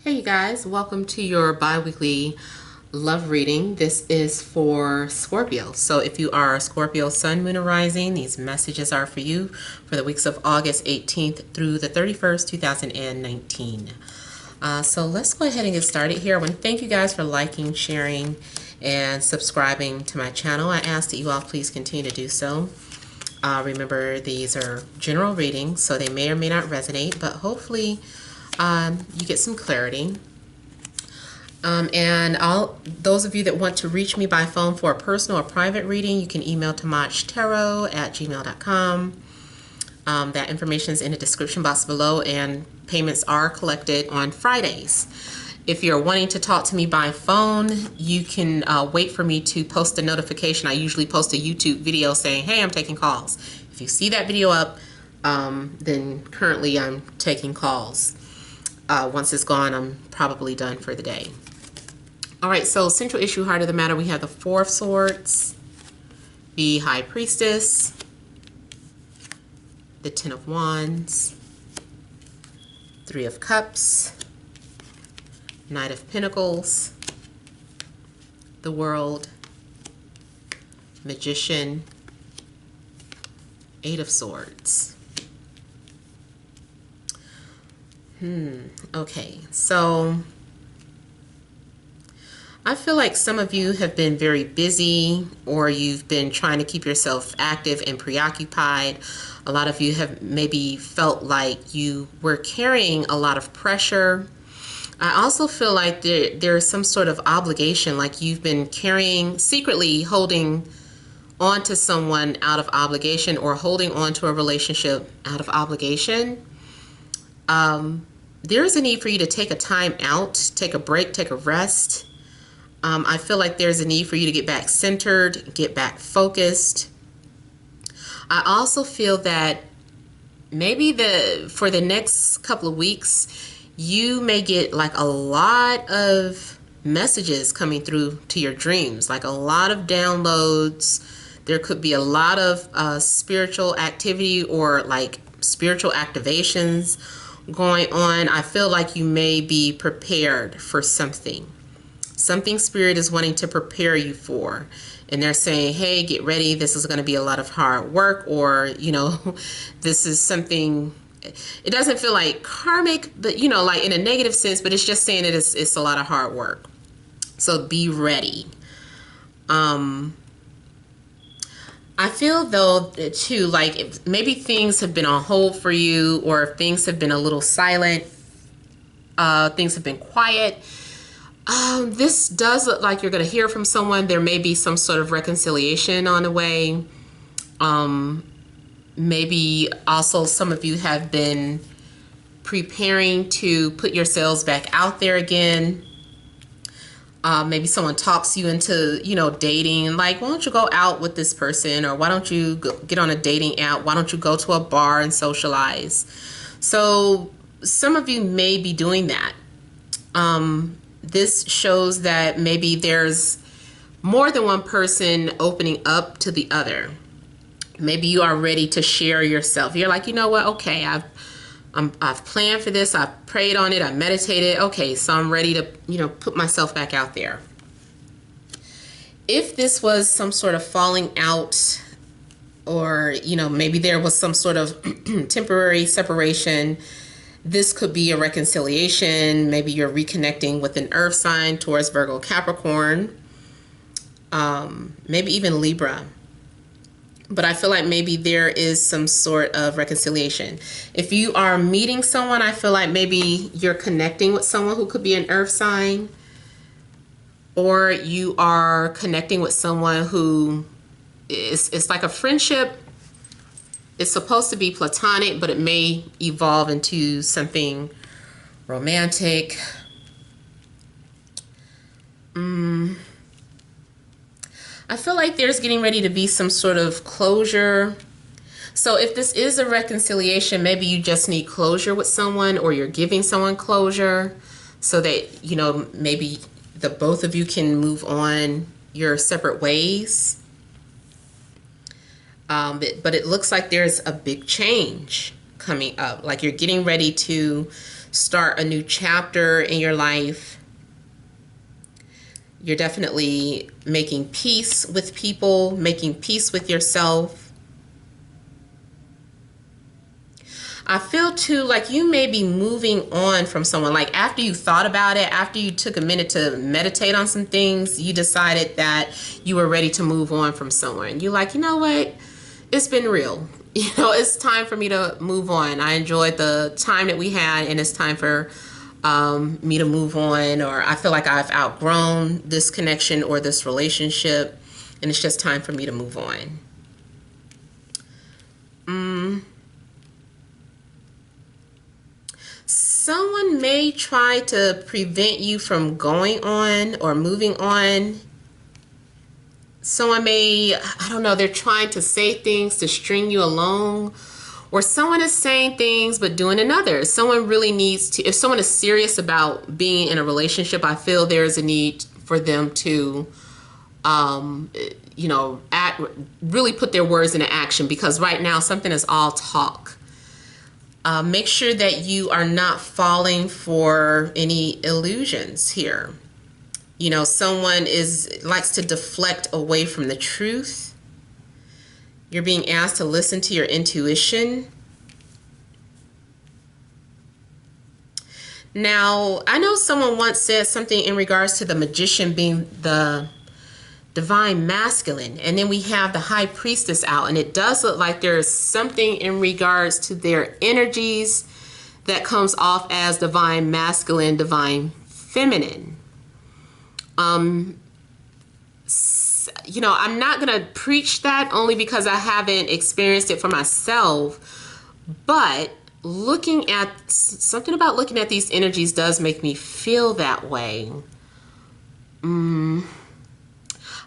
Hey you guys, welcome to your bi-weekly love reading. This is for Scorpio. So if you are a Scorpio sun, moon, or rising, these messages are for you for the weeks of August 18th through the 31st, 2019. So let's go ahead and get started here. I want to thank you guys for liking, sharing, and subscribing to my channel. I ask that you all please continue to do so. Remember, these are general readings, so they may or may not resonate, but hopefully you get some clarity. And those of you that want to reach me by phone for a personal or private reading, you can email TemajTarot@gmail.com. That information is in the description box below, and payments are collected on Fridays. If you're wanting to talk to me by phone, you can wait for me to post a notification. I usually post a YouTube video saying, hey, I'm taking calls. If you see that video up, then currently I'm taking calls. Once it's gone, I'm probably done for the day. All right, so central issue, heart of the matter, we have the Four of Swords, the High Priestess, the Ten of Wands, Three of Cups, Knight of Pentacles, the World, Magician, Eight of Swords. Okay, so I feel like some of you have been very busy, or you've been trying to keep yourself active and preoccupied. A lot of you have maybe felt like you were carrying a lot of pressure. I also feel like there's some sort of obligation, like you've been carrying, secretly holding on to someone out of obligation, or holding on to a relationship out of obligation. There's a need for you to take a time out, take a break, take a rest. I feel like there's a need for you to get back centered, get back focused. I also feel that maybe for the next couple of weeks, you may get like a lot of messages coming through to your dreams, like a lot of downloads. There could be a lot of spiritual activity, or like spiritual activations going on. I feel like you may be prepared for something. Something Spirit is wanting to prepare you for. And they're saying, hey, get ready. This is going to be a lot of hard work, or, this is something, it doesn't feel like karmic, but, like in a negative sense, but it's just saying it's a lot of hard work. So be ready. I feel though too, like if maybe things have been on hold for you, or if things have been a little silent, things have been quiet. This does look like you're going to hear from someone. There may be some sort of reconciliation on the way. Maybe also some of you have been preparing to put yourselves back out there again. Maybe someone talks you into, dating, like, why don't you go out with this person? Or why don't you get on a dating app? Why don't you go to a bar and socialize? So some of you may be doing that. This shows that maybe there's more than one person opening up to the other. Maybe you are ready to share yourself. You're like, you know what? Okay, I've planned for this. I've prayed on it. I meditated. Okay, so I'm ready to, put myself back out there. If this was some sort of falling out, or, maybe there was some sort of temporary separation, this could be a reconciliation. Maybe you're reconnecting with an earth sign towards Virgo, Capricorn, maybe even Libra. But I feel like maybe there is some sort of reconciliation. If you are meeting someone, I feel like maybe you're connecting with someone who could be an earth sign, or you are connecting with someone who it's like a friendship. It's supposed to be platonic, but it may evolve into something romantic. I feel like there's getting ready to be some sort of closure. So if this is a reconciliation, maybe you just need closure with someone, or you're giving someone closure so that, maybe the both of you can move on your separate ways. But it looks like there's a big change coming up. Like you're getting ready to start a new chapter in your life. You're definitely making peace with people, making peace with yourself. I feel too like you may be moving on from someone. Like after you thought about it, after you took a minute to meditate on some things, you decided that you were ready to move on from someone. You're like, you know what? It's been real. You know, it's time for me to move on. I enjoyed the time that we had, and it's time for me to move on. Or I feel like I've outgrown this connection or this relationship, and it's just time for me to move on. Someone may try to prevent you from going on or moving on. Someone may, I don't know, they're trying to say things to string you along. Or someone is saying things but doing another. Someone really needs to, if someone is serious about being in a relationship, I feel there's a need for them to, you know, really put their words into action, because right now something is all talk. Make sure that you are not falling for any illusions here. You know, someone likes to deflect away from the truth. You're being asked to listen to your intuition. Now, I know someone once said something in regards to the magician being the divine masculine, and then we have the high priestess out, and it does look like there's something in regards to their energies that comes off as divine masculine, divine feminine. You know, I'm not gonna preach that, only because I haven't experienced it for myself, but looking at something about looking at these energies does make me feel that way. I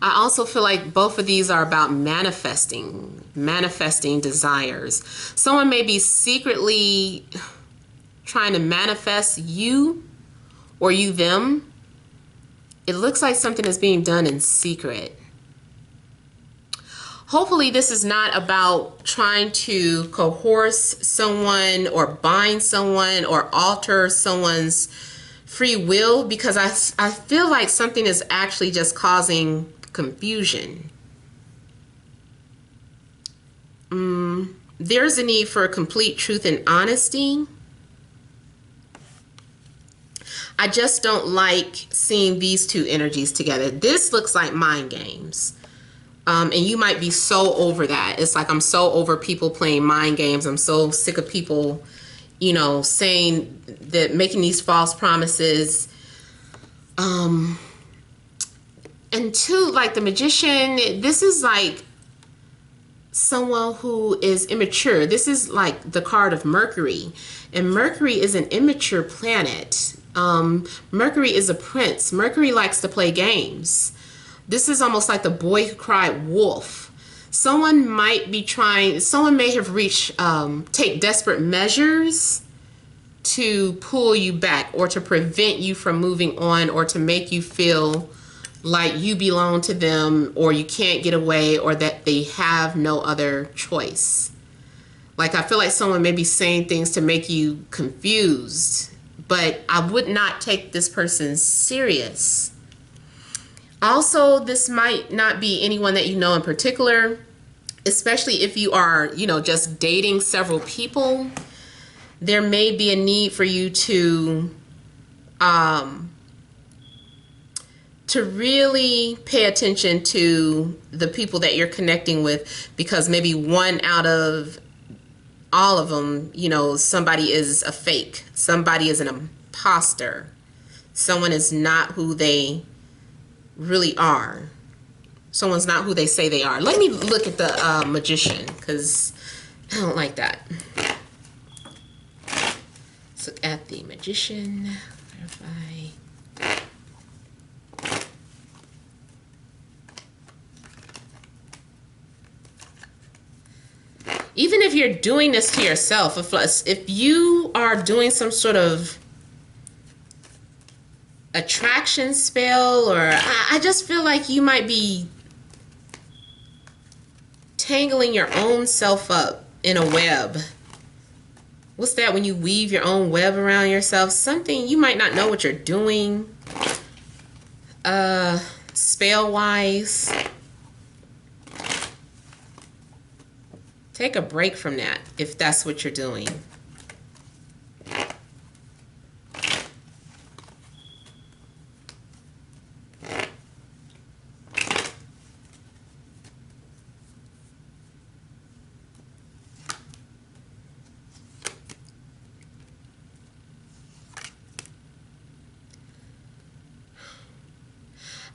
also feel like both of these are about manifesting desires. Someone may be secretly trying to manifest you or you them. It looks like something is being done in secret. Hopefully this is not about trying to coerce someone or bind someone or alter someone's free will, because I feel like something is actually just causing confusion. There's a need for complete truth and honesty. I just don't like seeing these two energies together. This looks like mind games. And you might be so over that. It's like, I'm so over people playing mind games. I'm so sick of people, you know, saying that, making these false promises. And two, like the magician, this is like someone who is immature. This is like the card of Mercury, and Mercury is an immature planet. Mercury is a prince. Mercury likes to play games. This is almost like the boy who cried wolf. Someone might be trying, someone may have take desperate measures to pull you back, or to prevent you from moving on, or to make you feel like you belong to them, or you can't get away, or that they have no other choice. Like, I feel like someone may be saying things to make you confused, but I would not take this person serious. Also, this might not be anyone that you know in particular, especially if you are, you know, just dating several people. There may be a need for you to really pay attention to the people that you're connecting with, because maybe one out of all of them, you know, somebody is a fake. Somebody is an imposter. Someone is not who they really are. Someone's not who they say they are. Let me look at the magician, because I don't like that. Let's look at the magician. Verify. Even if you're doing this to yourself, if you are doing some sort of attraction spell, or I just feel like you might be tangling your own self up in a web. What's that when you weave your own web around yourself? Something you might not know what you're doing. Spell wise. Take a break from that if that's what you're doing.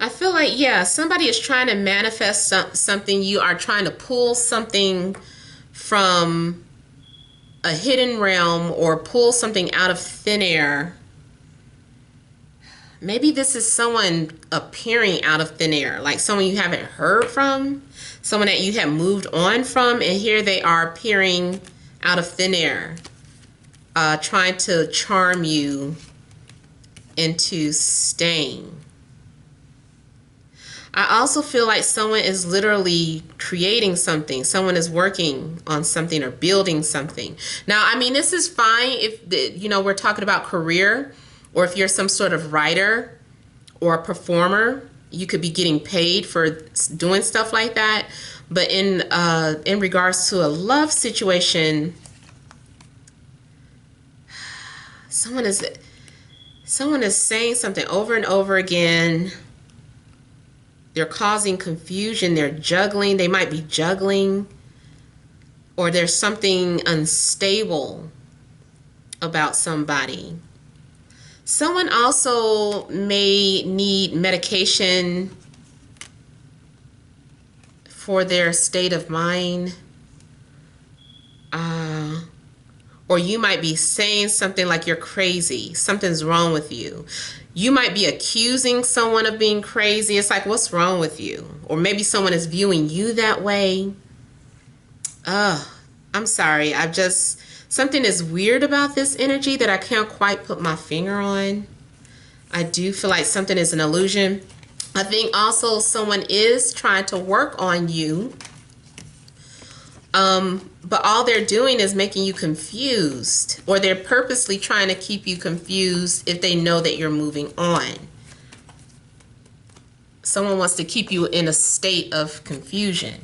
I feel like, yeah, somebody is trying to manifest something. You are trying to pull something from a hidden realm or pull something out of thin air. Maybe this is someone appearing out of thin air, like someone you haven't heard from, someone that you have moved on from, and here they are appearing out of thin air, trying to charm you into staying. I also feel like someone is literally creating something. Someone is working on something or building something. Now, I mean, this is fine if, we're talking about career, or if you're some sort of writer or a performer, you could be getting paid for doing stuff like that. But in regards to a love situation, someone is saying something over and over again. They're causing confusion. They're juggling. They might be juggling. Or there's something unstable about somebody. Someone also may need medication for their state of mind. Or you might be saying something like you're crazy. Something's wrong with you. You might be accusing someone of being crazy. It's like, what's wrong with you? Or maybe someone is viewing you that way. I'm sorry. Something is weird about this energy that I can't quite put my finger on. I do feel like something is an illusion. I think also someone is trying to work on you. But all they're doing is making you confused, or they're purposely trying to keep you confused if they know that you're moving on. Someone wants to keep you in a state of confusion.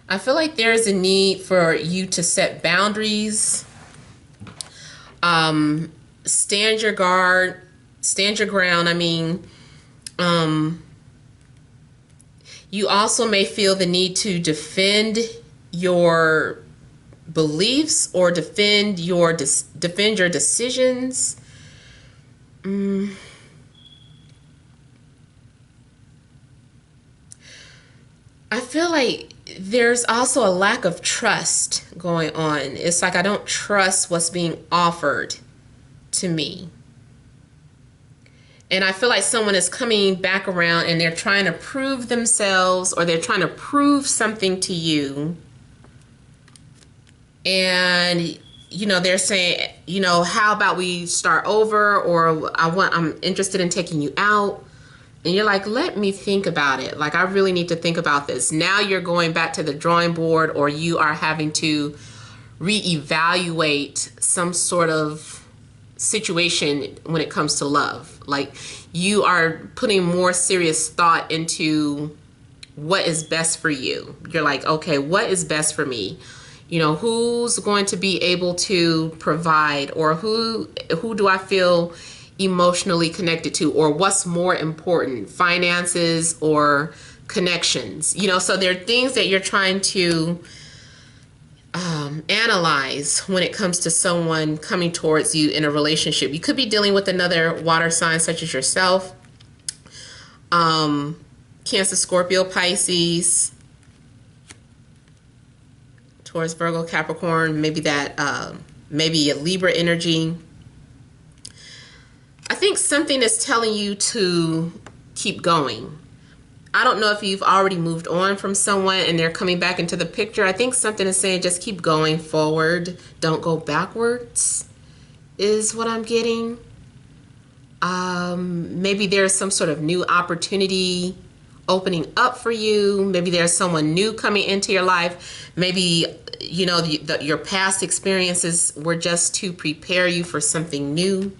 I feel like there's a need for you to set boundaries, stand your guard, stand your ground. I mean, you also may feel the need to defend your beliefs or defend your decisions. I feel like there's also a lack of trust going on. It's like I don't trust what's being offered to me. And I feel like someone is coming back around and they're trying to prove themselves, or they're trying to prove something to you. And, they're saying, how about we start over, or I'm interested in taking you out. And you're like, let me think about it. Like, I really need to think about this. Now you're going back to the drawing board, or you are having to reevaluate some sort of situation when it comes to love. Like, you are putting more serious thought into what is best for you. You're like, okay, what is best for me? Who's going to be able to provide, or who do I feel emotionally connected to, or what's more important, finances or connections? So there are things that you're trying to analyze when it comes to someone coming towards you in a relationship. You could be dealing with another water sign such as yourself, Cancer, Scorpio, Pisces, Taurus, Virgo, Capricorn, maybe a Libra energy. I think something is telling you to keep going. I don't know if you've already moved on from someone and they're coming back into the picture. I think something is saying just keep going forward. Don't go backwards is what I'm getting. Maybe there's some sort of new opportunity opening up for you. Maybe there's someone new coming into your life. Maybe, you know, your past experiences were just to prepare you for something new.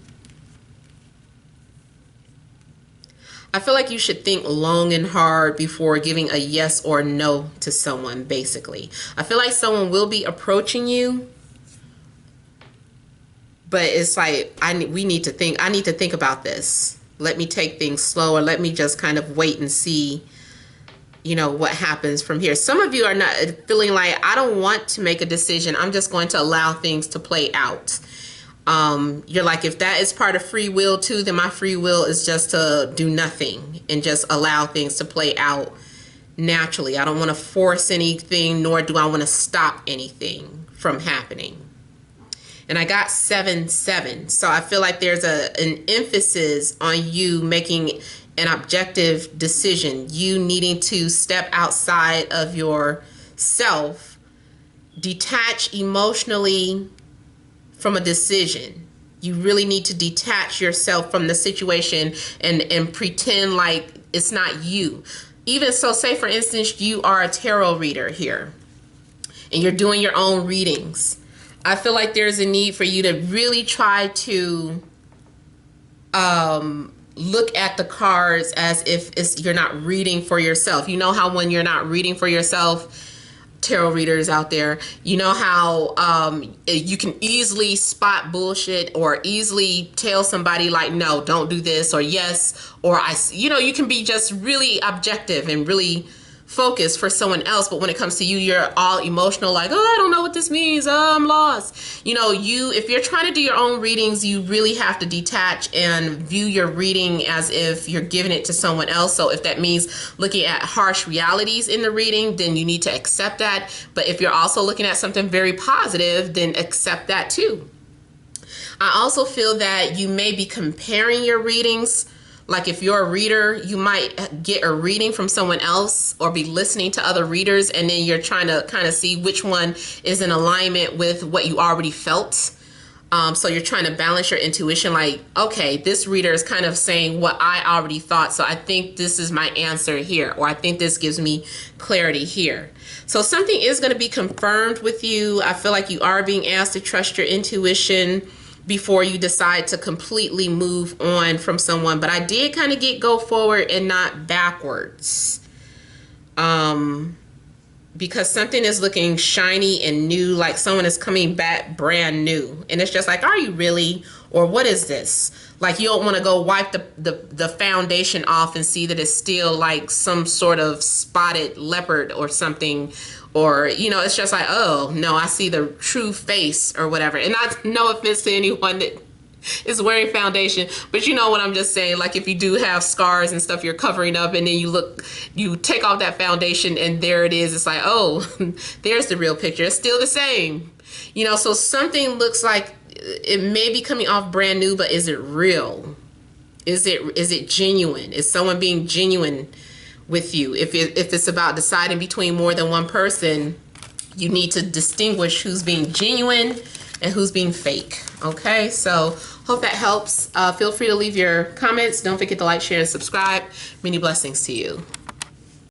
I feel like you should think long and hard before giving a yes or no to someone, basically. I feel like someone will be approaching you, but it's like, I need to think about this. Let me take things slow, or let me just kind of wait and see, you know, what happens from here. Some of you are not feeling like, I don't want to make a decision. I'm just going to allow things to play out. You're like, if that is part of free will too, then my free will is just to do nothing and just allow things to play out naturally. I don't want to force anything, nor do I want to stop anything from happening. And I got 7-7. So I feel like there's an emphasis on you making an objective decision, you needing to step outside of yourself, detach emotionally from a decision. You really need to detach yourself from the situation and pretend like it's not you. Even so, say for instance, you are a tarot reader here and you're doing your own readings. I feel like there's a need for you to really try to look at the cards as if you're not reading for yourself. You know how when you're not reading for yourself, tarot readers out there, you know how you can easily spot bullshit or easily tell somebody like, no, don't do this, or yes, or you know, you can be just really objective and really focused for someone else, but when it comes to you, you're all emotional, like, oh, I don't know what this means, oh, I'm lost. You know, if you're trying to do your own readings, you really have to detach and view your reading as if you're giving it to someone else. So if that means looking at harsh realities in the reading, then you need to accept that. But if you're also looking at something very positive, then accept that too. I also feel that you may be comparing your readings. Like if you're a reader, you might get a reading from someone else or be listening to other readers, and then you're trying to kind of see which one is in alignment with what you already felt. So you're trying to balance your intuition, like, okay, this reader is kind of saying what I already thought, so I think this is my answer here, or I think this gives me clarity here. So something is going to be confirmed with you. I feel like you are being asked to trust your intuition before you decide to completely move on from someone. But I did kind of go forward and not backwards. Because something is looking shiny and new, like someone is coming back brand new. And it's just like, are you really? Or what is this? Like, you don't want to go wipe the foundation off and see that it's still like some sort of spotted leopard or something. Or, you know, it's just like, oh, no, I see the true face or whatever. And not, no offense to anyone that is wearing foundation, but you know what I'm just saying. Like, if you do have scars and stuff you're covering up, and then you take off that foundation and there it is. It's like, oh, there's the real picture. It's still the same. You know, so something looks like it may be coming off brand new, but is it real? Is it genuine? Is someone being genuine with you? If it's about deciding between more than one person, you need to distinguish who's being genuine and who's being fake. Okay, so hope that helps. Feel free to leave your comments. Don't forget to like, share, and subscribe. Many blessings to you.